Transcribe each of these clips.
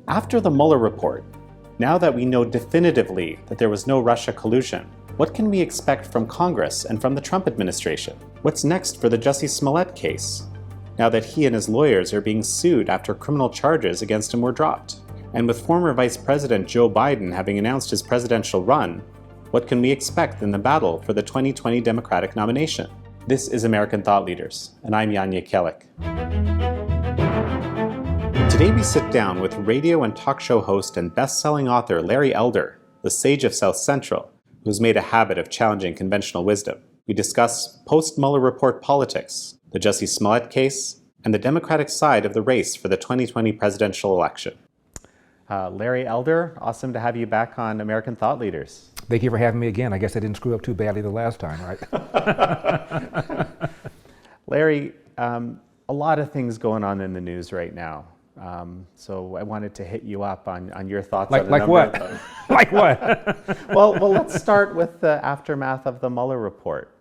After the Mueller report, now that we know definitively that there was no Russia collusion, what can we expect from Congress and from the Trump administration? What's next for the Jussie Smollett case, now that he and his lawyers are being sued after criminal charges against him were dropped? And with former Vice President Joe Biden having announced his presidential run, what can we expect in the battle for the 2020 Democratic nomination? This is American Thought Leaders, and I'm Jan Jekielek. Today we sit down with radio and talk show host and best-selling author Larry Elder, the sage of South Central, who's made a habit of challenging conventional wisdom. We discuss post-Mueller report politics, the Jussie Smollett case, and the Democratic side of the race for the 2020 presidential election. Larry Elder, awesome to have you back on American Thought Leaders. Thank you for having me again. I guess I didn't screw up too badly the last time, right? Larry, a lot of things going on in the news right now. So I wanted to hit you up on your thoughts on a like number what? of them. Like what? Well, let's start with the aftermath of the Mueller report.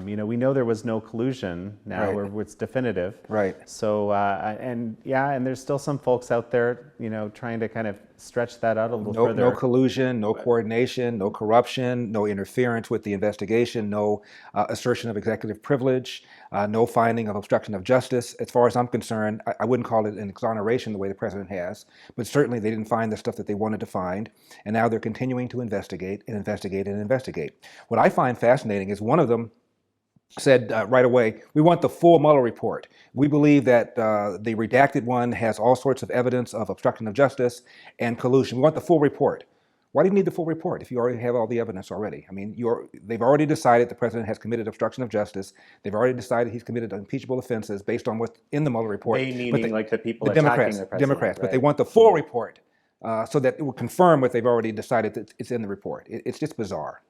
We know there was no collusion now, Right. where it's definitive. Right. So, and there's still some folks out there, trying to kind of stretch that out a little further. No collusion, no coordination, no corruption, no interference with the investigation, no assertion of executive privilege, no finding of obstruction of justice. As far as I'm concerned, I wouldn't call it an exoneration the way the president has, but certainly they didn't find the stuff that they wanted to find, and now they're continuing to investigate and investigate and investigate. What I find fascinating is one of them said right away, we want the full Mueller report. We believe that the redacted one has all sorts of evidence of obstruction of justice and collusion. We want the full report. Why do you need the full report if you already have all the evidence already? I mean, they've already decided the president has committed obstruction of justice. They've already decided he's committed impeachable offenses based on what's in the Mueller report. They meaning like the people the attacking Democrats, the president. Democrats, right? But they want the full report so that it will confirm what they've already decided that it's in the report. It's just bizarre.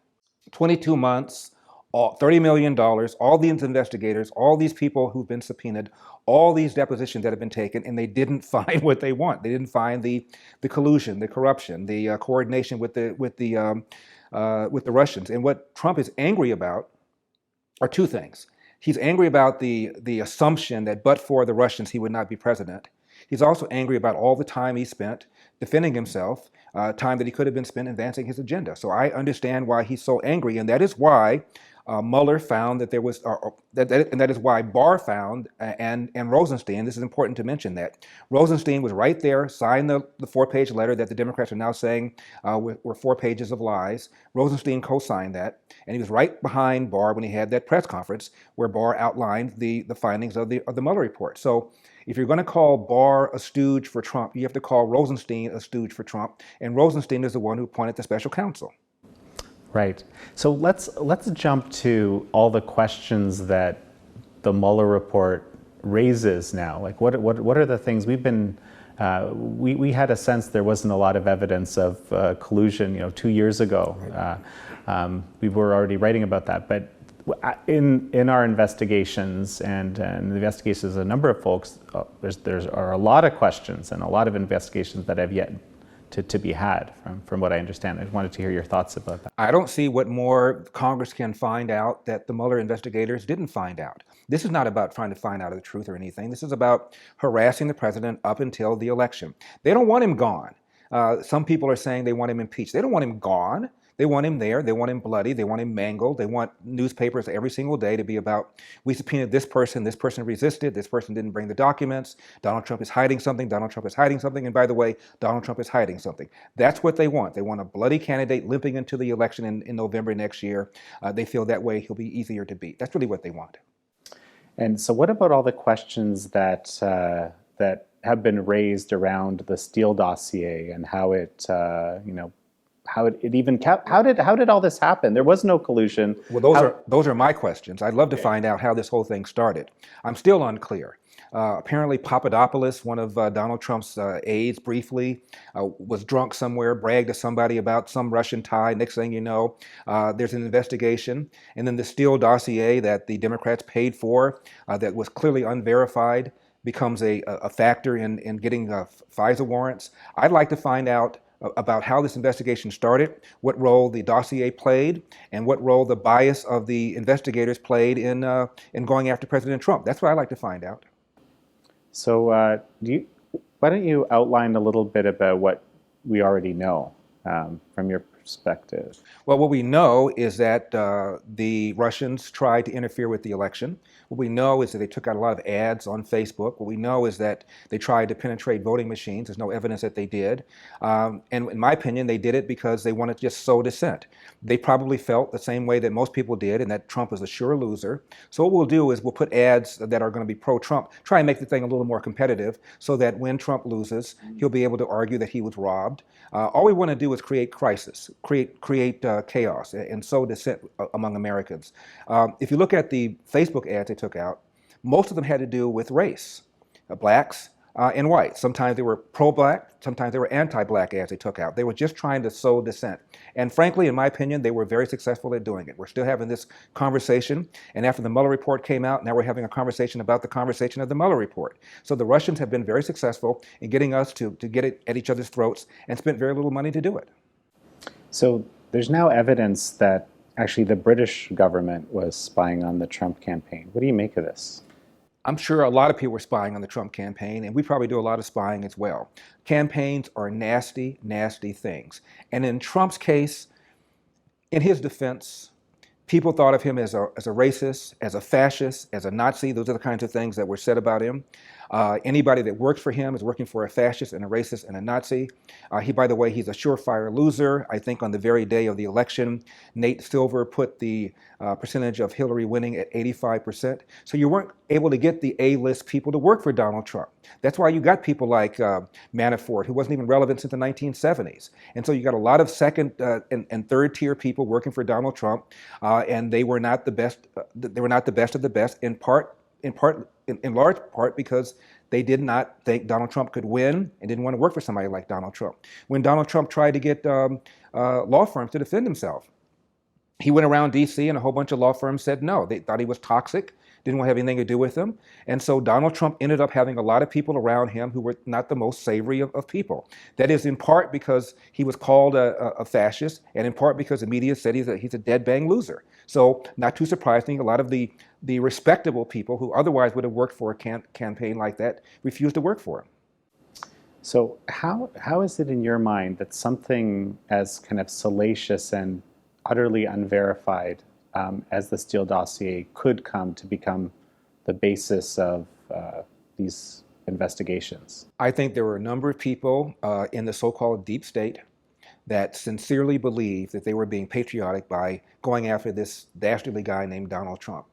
22 months. $30 million, all these investigators, all these people who've been subpoenaed, all these depositions that have been taken, and they didn't find what they want. They didn't find the collusion, the corruption, the coordination with the Russians. And what Trump is angry about are two things. He's angry about the assumption that but for the Russians, he would not be president. He's also angry about all the time he spent defending himself, time that he could have been spent advancing his agenda. So I understand why he's so angry, and that is why Mueller found that there was, and that is why Barr found, and Rosenstein, this is important to mention that, Rosenstein was right there, signed the 4-page letter that the Democrats are now saying were 4 pages of lies. Rosenstein co-signed that, and he was right behind Barr when he had that press conference where Barr outlined the findings of the Mueller report. So if you're going to call Barr a stooge for Trump, you have to call Rosenstein a stooge for Trump, and Rosenstein is the one who appointed the special counsel. Right. So let's jump to all the questions that the Mueller report raises now. Like, what are the things we've been? We had a sense there wasn't a lot of evidence of collusion, 2 years ago. Right. We were already writing about that, but in our investigations and the investigations of a number of folks, there are a lot of questions and a lot of investigations that have yet to be had, from what I understand. I wanted to hear your thoughts about that. I don't see what more Congress can find out that the Mueller investigators didn't find out. This is not about trying to find out the truth or anything. This is about harassing the president up until the election. They don't want him gone. Some people are saying they want him impeached. They don't want him gone. They want him there. They want him bloody. They want him mangled. They want newspapers every single day to be about, we subpoenaed this person resisted, this person didn't bring the documents, Donald Trump is hiding something, Donald Trump is hiding something, and by the way, Donald Trump is hiding something. That's what they want. They want a bloody candidate limping into the election in November next year. They feel that way he'll be easier to beat. That's really what they want. And so what about all the questions that have been raised around the Steele dossier and how it, how did all this happen? There was no collusion. Well, those are my questions. I'd love to find out how this whole thing started. I'm still unclear. Apparently Papadopoulos, one of Donald Trump's aides briefly, was drunk somewhere, bragged to somebody about some Russian tie. Next thing you know, there's an investigation. And then the Steele dossier that the Democrats paid for, that was clearly unverified, becomes a factor in getting FISA warrants. I'd like to find out about how this investigation started, what role the dossier played, and what role the bias of the investigators played in going after President Trump. That's what I'd like to find out. So Why don't you outline a little bit about what we already know from your perspective? Well, what we know is that the Russians tried to interfere with the election. What we know is that they took out a lot of ads on Facebook. What we know is that they tried to penetrate voting machines. There's no evidence that they did. And in my opinion, they did it because they wanted to just sow dissent. They probably felt the same way that most people did, and that Trump is a sure loser. So what we'll do is we'll put ads that are going to be pro-Trump, try and make the thing a little more competitive so that when Trump loses, he'll be able to argue that he was robbed. All we want to do is create crisis, create chaos, and sow dissent among Americans. If you look at the Facebook ads they took out, most of them had to do with race, blacks and whites. Sometimes they were pro-black, sometimes they were anti-black ads they took out. They were just trying to sow dissent. And frankly, in my opinion, they were very successful at doing it. We're still having this conversation, and after the Mueller report came out, now we're having a conversation about the conversation of the Mueller report. So the Russians have been very successful in getting us to get it at each other's throats and spent very little money to do it. So there's now evidence that actually the British government was spying on the Trump campaign. What do you make of this? I'm sure a lot of people were spying on the Trump campaign, and we probably do a lot of spying as well. Campaigns are nasty, nasty things. And in Trump's case, in his defense, people thought of him as a racist, as a fascist, as a Nazi. Those are the kinds of things that were said about him. Anybody that works for him is working for a fascist and a racist and a Nazi. By the way, he's a surefire loser. I think on the very day of the election, Nate Silver put the percentage of Hillary winning at 85%. So you weren't able to get the A-list people to work for Donald Trump. That's why you got people like Manafort, who wasn't even relevant since the 1970s. And so you got a lot of second and third tier people working for Donald Trump, and they were not the best. They were not the best of the best. In large part because they did not think Donald Trump could win and didn't want to work for somebody like Donald Trump. When Donald Trump tried to get law firms to defend himself, he went around D.C. and a whole bunch of law firms said no. They thought he was toxic, didn't want to have anything to do with him. And so Donald Trump ended up having a lot of people around him who were not the most savory of people. That is in part because he was called a fascist, and in part because the media said he's a dead-bang loser. So not too surprising, a lot of the respectable people who otherwise would have worked for a campaign like that refused to work for him. So how is it in your mind that something as kind of salacious and utterly unverified as the Steele dossier could come to become the basis of these investigations? I think there were a number of people in the so-called deep state that sincerely believed that they were being patriotic by going after this dastardly guy named Donald Trump,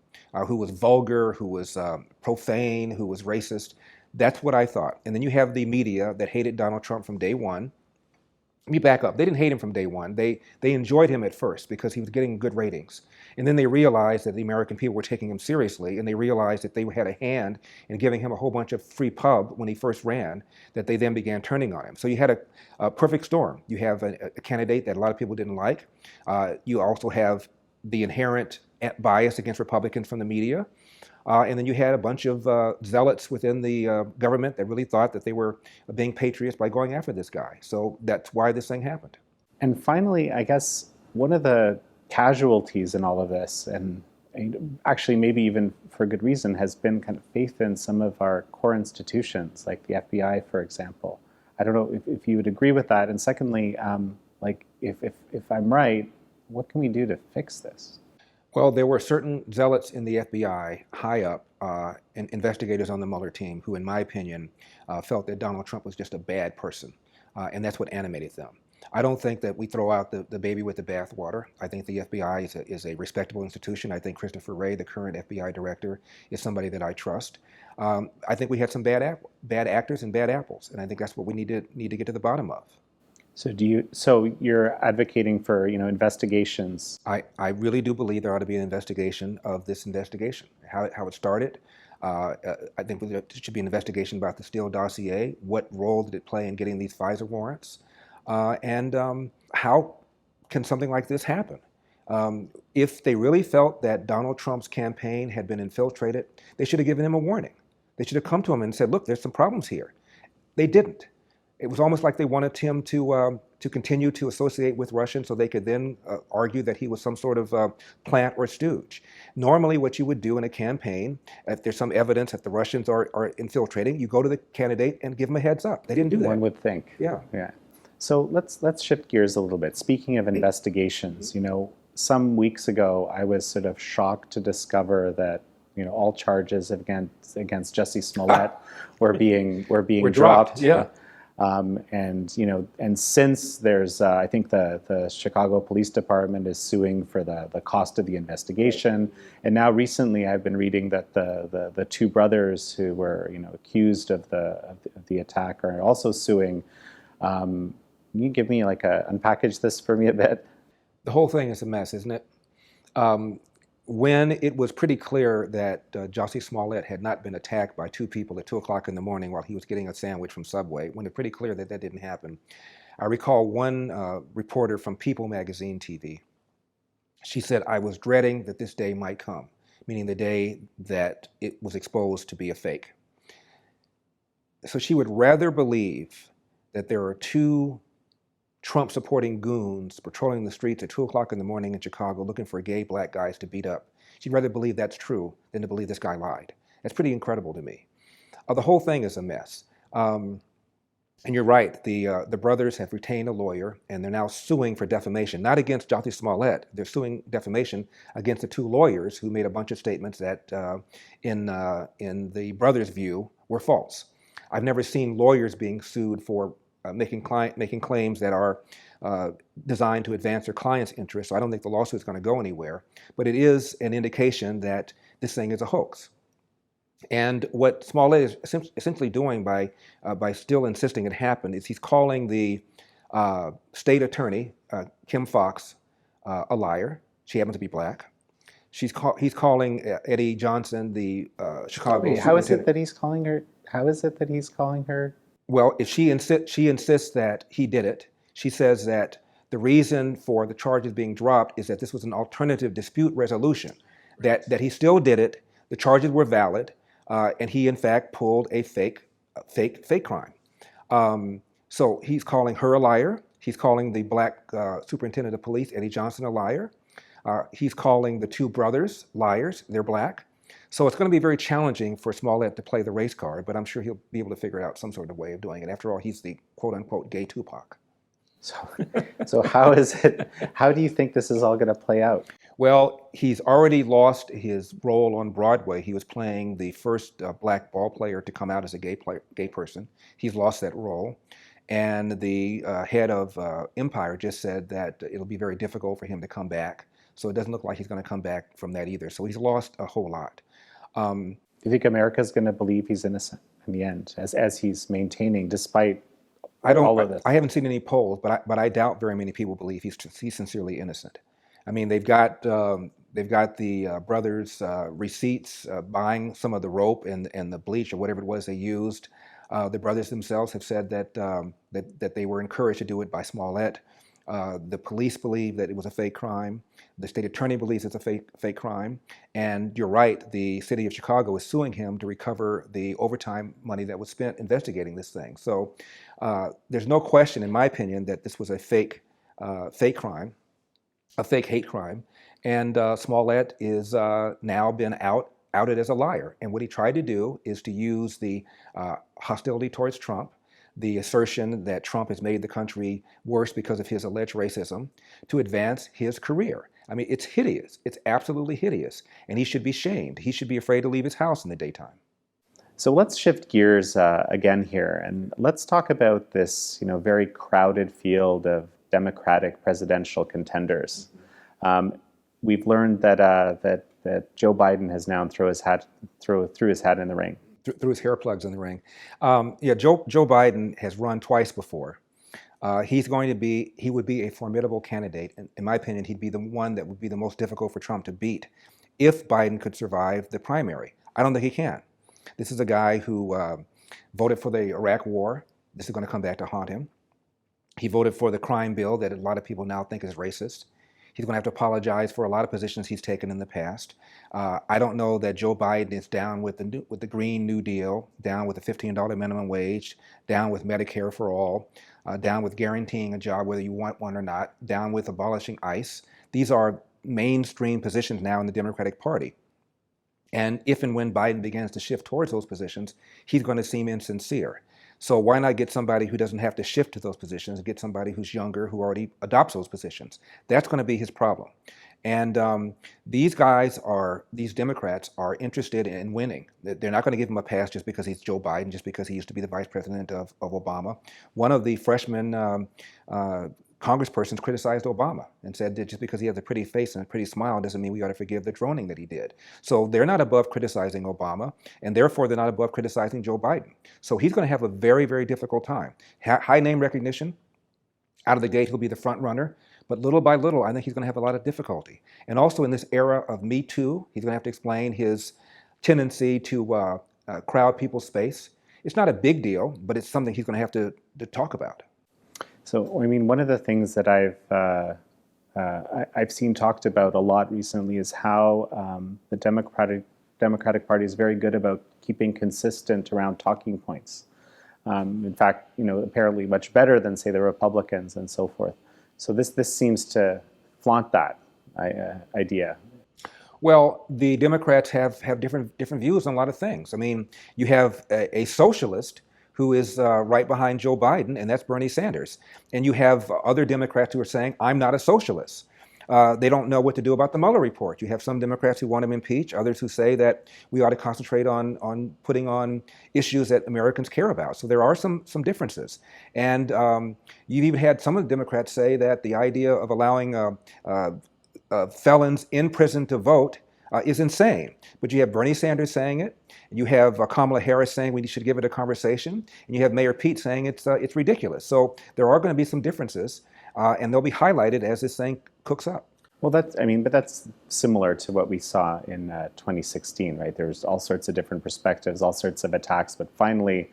who was vulgar, who was profane, who was racist. That's what I thought. And then you have the media that hated Donald Trump from day one. Let me back up. They didn't hate him from day one. They enjoyed him at first because he was getting good ratings. And then they realized that the American people were taking him seriously, and they realized that they had a hand in giving him a whole bunch of free pub when he first ran, that they then began turning on him. So you had a perfect storm. You have a candidate that a lot of people didn't like. You also have the inherent bias against Republicans from the media. And then you had a bunch of zealots within the government that really thought that they were being patriots by going after this guy. So that's why this thing happened. And finally, I guess one of the casualties in all of this, and actually maybe even for good reason, has been kind of faith in some of our core institutions, like the FBI, for example. I don't know if you would agree with that. And secondly, like if I'm right, what can we do to fix this? Well, there were certain zealots in the FBI, high up, and investigators on the Mueller team, who, in my opinion, felt that Donald Trump was just a bad person, and that's what animated them. I don't think that we throw out the baby with the bathwater. I think the FBI is a respectable institution. I think Christopher Wray, the current FBI director, is somebody that I trust. I think we had some bad actors and bad apples, and I think that's what we need to get to the bottom of. So you're advocating for, investigations? I really do believe there ought to be an investigation of this investigation, how it started. I think there should be an investigation about the Steele dossier. What role did it play in getting these FISA warrants? And how can something like this happen? If they really felt that Donald Trump's campaign had been infiltrated, they should have given him a warning. They should have come to him and said, look, there's some problems here. They didn't. It was almost like they wanted him to continue to associate with Russians so they could then argue that he was some sort of plant or stooge. Normally, what you would do in a campaign, if there's some evidence that the Russians are infiltrating, you go to the candidate and give him a heads up. They didn't do that. One would think. Yeah. Yeah. So let's shift gears a little bit. Speaking of investigations, some weeks ago, I was sort of shocked to discover that all charges against Jussie Smollett were being dropped. Yeah. And since there's, I think the Chicago Police Department is suing for the cost of the investigation, and now recently I've been reading that the two brothers who were accused of the attack are also suing. Can you give me unpackage this for me a bit? The whole thing is a mess, isn't it? When it was pretty clear that Jussie Smollett had not been attacked by two people at 2 o'clock in the morning while he was getting a sandwich from Subway, when it's pretty clear that that didn't happen, I recall one reporter from People Magazine TV. She said, "I was dreading that this day might come," meaning the day that it was exposed to be a fake. So she would rather believe that there are two Trump-supporting goons patrolling the streets at 2 o'clock in the morning in Chicago looking for gay black guys to beat up. She'd rather believe that's true than to believe this guy lied. That's pretty incredible to me. The whole thing is a mess. And you're right, the brothers have retained a lawyer, and they're now suing for defamation, not against Jussie Smollett. They're suing defamation against the two lawyers who made a bunch of statements that, in the brothers' view, were false. I've never seen lawyers being sued for making claims that are designed to advance their client's interests. So I don't think the lawsuit is going to go anywhere. But it is an indication that this thing is a hoax. And what Smollett is essentially doing by still insisting it happened is he's calling the state attorney, Kim Foxx, a liar. She happens to be black. He's calling Eddie Johnson, the Chicago superintendent. How is it that he's calling her? How is it that he's calling her? Well, if she insists that he did it. She says that the reason for the charges being dropped is that this was an alternative dispute resolution, that he still did it, the charges were valid, and he in fact pulled a fake crime. So he's calling her a liar. He's calling the black superintendent of police, Eddie Johnson, a liar. He's calling the two brothers liars. They're black. So it's going to be very challenging for Smollett to play the race card, but I'm sure he'll be able to figure out some sort of way of doing it. After all, he's the quote-unquote gay Tupac. So how is it? How do you think this is all going to play out? Well, he's already lost his role on Broadway. He was playing the first black ball player to come out as a gay person. He's lost that role. And the head of Empire just said that it'll be very difficult for him to come back. So it doesn't look like he's going to come back from that either. So he's lost a whole lot. Do you think America's going to believe he's innocent in the end, as he's maintaining, despite all of this? I haven't seen any polls, but I doubt very many people believe he's sincerely innocent. I mean, they've got the brothers' receipts buying some of the rope and the bleach or whatever it was they used. The brothers themselves have said that they were encouraged to do it by Smollett. The police believe that it was a fake crime. The state attorney believes it's a fake crime. And you're right, the city of Chicago is suing him to recover the overtime money that was spent investigating this thing. So there's no question, in my opinion, that this was a fake crime, a fake hate crime. And Smollett is now been outed as a liar. And what he tried to do is to use the hostility towards Trump, the assertion that Trump has made the country worse because of his alleged racism, to advance his career. I mean, it's hideous. It's absolutely hideous. And he should be shamed. He should be afraid to leave his house in the daytime. So let's shift gears again here, and let's talk about this, very crowded field of Democratic presidential contenders. We've learned that Joe Biden has now threw his hat in the ring. Threw his hair plugs in the ring. Joe Biden has run twice before. He would be a formidable candidate. In my opinion, he'd be the one that would be the most difficult for Trump to beat if Biden could survive the primary. I don't think he can. This is a guy who voted for the Iraq War. This is going to come back to haunt him. He voted for the crime bill that a lot of people now think is racist. He's going to have to apologize for a lot of positions he's taken in the past. I don't know that Joe Biden is down with the Green New Deal, down with the $15 minimum wage, down with Medicare for all, down with guaranteeing a job whether you want one or not, down with abolishing ICE. These are mainstream positions now in the Democratic Party. And if and when Biden begins to shift towards those positions, he's going to seem insincere. So why not get somebody who doesn't have to shift to those positions, get somebody who's younger, who already adopts those positions? That's going to be his problem. And these Democrats are interested in winning. They're not going to give him a pass just because he's Joe Biden, just because he used to be the vice president of Obama. One of the freshman congresspersons criticized Obama and said that just because he has a pretty face and a pretty smile doesn't mean we ought to forgive the droning that he did. So they're not above criticizing Obama, and therefore they're not above criticizing Joe Biden. So he's going to have a very, very difficult time. High name recognition. Out of the gate, he'll be the front runner. But little by little, I think he's going to have a lot of difficulty. And also in this era of Me Too, he's going to have to explain his tendency to crowd people's space. It's not a big deal, but it's something he's going to have to talk about. So, I mean, one of the things that I've seen talked about a lot recently is how the Democratic Party is very good about keeping consistent around talking points. In fact, apparently much better than, say, the Republicans and so forth. So this seems to flaunt that idea. Well, the Democrats have different views on a lot of things. I mean, you have a socialist who is right behind Joe Biden, and that's Bernie Sanders. And you have other Democrats who are saying, I'm not a socialist. They don't know what to do about the Mueller report. You have some Democrats who want him impeached, others who say that we ought to concentrate on putting on issues that Americans care about. So there are some differences. And you've even had some of the Democrats say that the idea of allowing felons in prison to vote is insane. But you have Bernie Sanders saying it. You have Kamala Harris saying we should give it a conversation. And you have Mayor Pete saying it's ridiculous. So there are going to be some differences. And they'll be highlighted as this thing cooks up. Well, but that's similar to what we saw in 2016, right? There's all sorts of different perspectives, all sorts of attacks, but finally,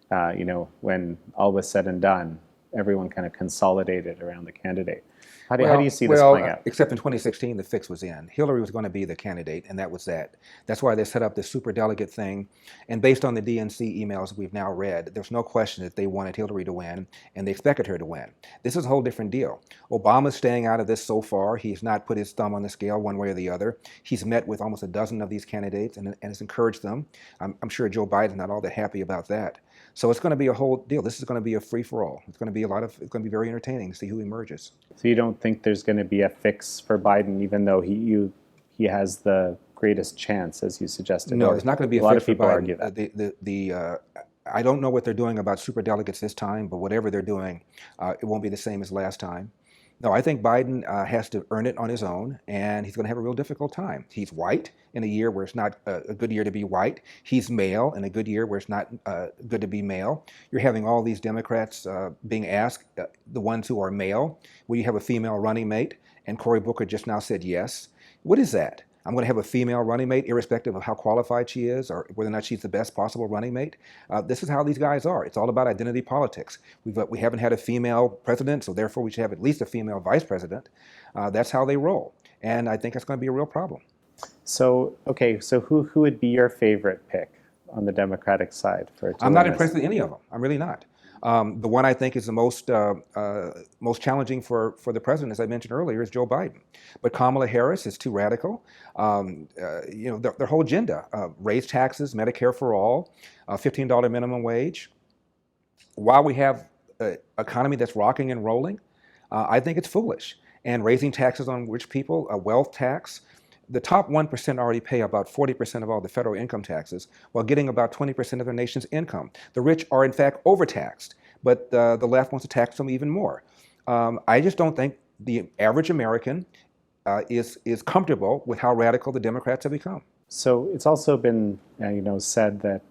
when all was said and done, everyone kind of consolidated around the candidate. How do you see this playing out? Except in 2016, the fix was in. Hillary was going to be the candidate, and that was that. That's why they set up this superdelegate thing. And based on the DNC emails we've now read, there's no question that they wanted Hillary to win, and they expected her to win. This is a whole different deal. Obama's staying out of this so far. He's not put his thumb on the scale one way or the other. He's met with almost a dozen of these candidates and has encouraged them. I'm sure Joe Biden's not all that happy about that. So it's going to be a whole deal. This is going to be a free-for-all. It's going to be very entertaining to see who emerges. So you don't think there's going to be a fix for Biden, even though he has the greatest chance, as you suggested? No, it's not going to be a fix for Biden. A lot of people argue that. I don't know what they're doing about superdelegates this time, but whatever they're doing, it won't be the same as last time. No, I think Biden has to earn it on his own, and he's going to have a real difficult time. He's white in a year where it's not a good year to be white. He's male in a good year where it's not good to be male. You're having all these Democrats being asked, the ones who are male, will you have a female running mate? And Cory Booker just now said yes. What is that? I'm going to have a female running mate, irrespective of how qualified she is or whether or not she's the best possible running mate. This is how these guys are. It's all about identity politics. We haven't had a female president, so therefore we should have at least a female vice president. That's how they roll. And I think that's going to be a real problem. So, okay, so who would be your favorite pick on the Democratic side? I'm not impressed with any of them. I'm really not. The one I think is the most challenging for the president, as I mentioned earlier, is Joe Biden. But Kamala Harris is too radical. Their whole agenda, raise taxes, Medicare for all, $15 minimum wage. While we have an economy that's rocking and rolling, I think it's foolish. And raising taxes on rich people, a wealth tax. The top 1% already pay about 40% of all the federal income taxes, while getting about 20% of their nation's income. The rich are, in fact, overtaxed, but the left wants to tax them even more. I just don't think the average American is comfortable with how radical the Democrats have become. So it's also been, said that,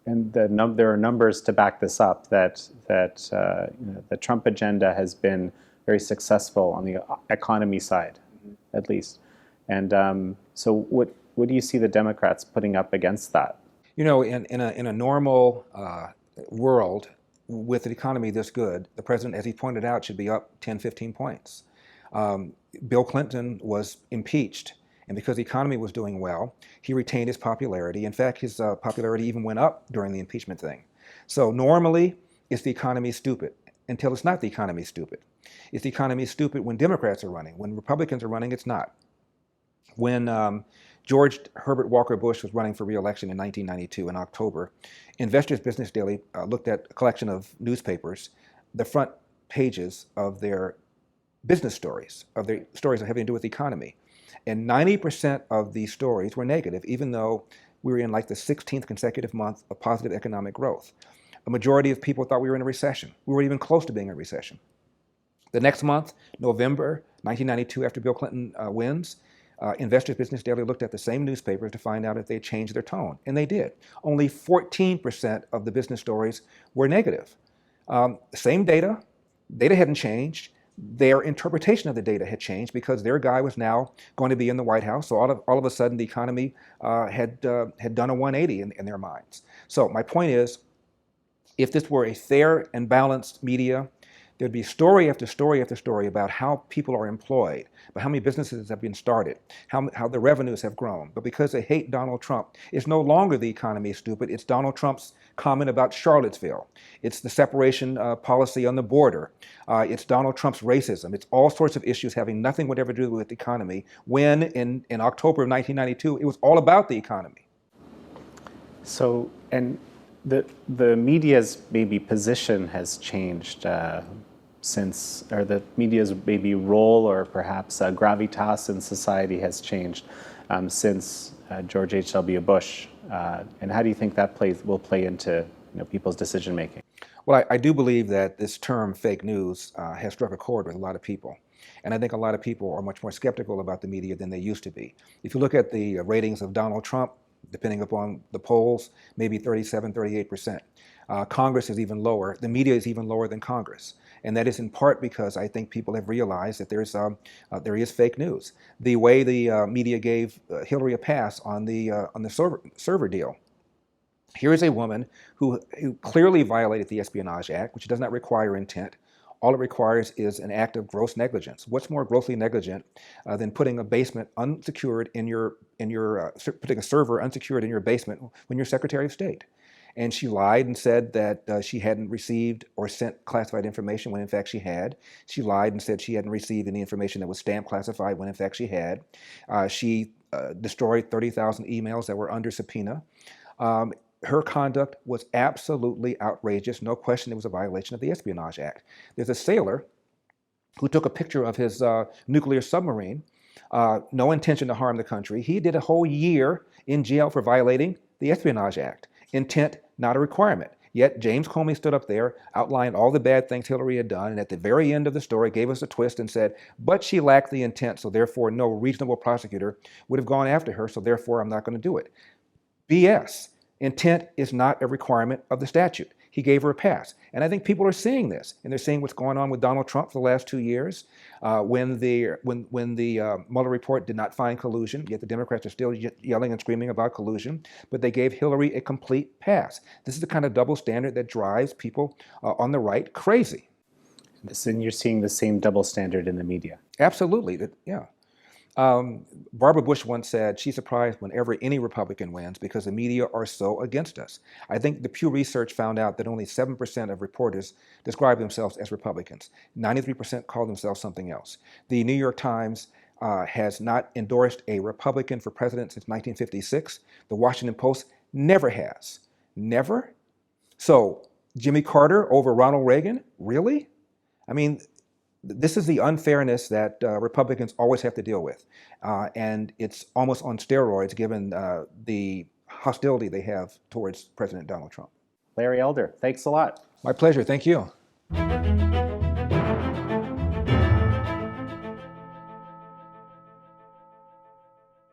and there are numbers to back this up, that the Trump agenda has been very successful on the economy side, at least. And so what do you see the Democrats putting up against that? In a normal world with an economy this good, the president, as he pointed out, should be up 10, 15 points. Bill Clinton was impeached, and because the economy was doing well, he retained his popularity. In fact, his popularity even went up during the impeachment thing. So normally, it's the economy stupid until it's not the economy stupid. It's the economy stupid when Democrats are running. When Republicans are running, it's not. When George Herbert Walker Bush was running for re-election in 1992 in October, Investors Business Daily looked at a collection of newspapers, the front pages of their business stories, of their stories having to do with the economy. And 90% of these stories were negative, even though we were in like the 16th consecutive month of positive economic growth. A majority of people thought we were in a recession. We weren't even close to being in a recession. The next month, November 1992, after Bill Clinton wins, Investors Business Daily looked at the same newspapers to find out if they changed their tone, and they did. Only 14% of the business stories were negative. Same data hadn't changed. Their interpretation of the data had changed because their guy was now going to be in the White House. So all of a sudden, the economy had done a 180 in their minds. So my point is, if this were a fair and balanced media, there'd be story after story after story about how people are employed, about how many businesses have been started, how the revenues have grown. But because they hate Donald Trump, it's no longer the economy is stupid. It's Donald Trump's comment about Charlottesville. It's the separation policy on the border. It's Donald Trump's racism. It's all sorts of issues having nothing whatever to do with the economy, when in October of 1992, it was all about the economy. So, and the media's maybe position has changed since, or the media's maybe role or perhaps gravitas in society has changed since George H.W. Bush. And how do you think that will play into people's decision making? Well, I do believe that this term fake news has struck a chord with a lot of people. And I think a lot of people are much more skeptical about the media than they used to be. If you look at the ratings of Donald Trump, depending upon the polls, maybe 37, 38%. Congress is even lower. The media is even lower than Congress. And that is in part because I think people have realized that there is fake news. The way the media gave Hillary a pass on the server deal. Here is a woman who clearly violated the Espionage Act, which does not require intent. All it requires is an act of gross negligence. What's more grossly negligent than putting a basement unsecured putting a server unsecured in your basement when you're Secretary of State? And she lied and said that she hadn't received or sent classified information when in fact she had. She lied and said she hadn't received any information that was stamped classified when in fact she had. She destroyed 30,000 emails that were under subpoena. Her conduct was absolutely outrageous. No question it was a violation of the Espionage Act. There's a sailor who took a picture of his nuclear submarine, no intention to harm the country. He did a whole year in jail for violating the Espionage Act. Intent, not a requirement. Yet James Comey stood up there, outlined all the bad things Hillary had done, and at the very end of the story gave us a twist and said, but she lacked the intent, so therefore no reasonable prosecutor would have gone after her, so therefore I'm not going to do it. BS. Intent is not a requirement of the statute. He gave her a pass. And I think people are seeing this, and they're seeing what's going on with Donald Trump for the last 2 years. When the Mueller report did not find collusion, yet the Democrats are still yelling and screaming about collusion, but they gave Hillary a complete pass. This is the kind of double standard that drives people on the right crazy. And you're seeing the same double standard in the media. Absolutely, yeah. Barbara Bush once said she's surprised whenever any Republican wins because the media are so against us. I think the Pew Research found out that only 7% of reporters describe themselves as Republicans. 93% call themselves something else. The New York Times has not endorsed a Republican for president since 1956. The Washington Post never has. Never? So, Jimmy Carter over Ronald Reagan? Really? I mean, this is the unfairness that Republicans always have to deal with. And it's almost on steroids given the hostility they have towards President Donald Trump. Larry Elder, thanks a lot. My pleasure. Thank you.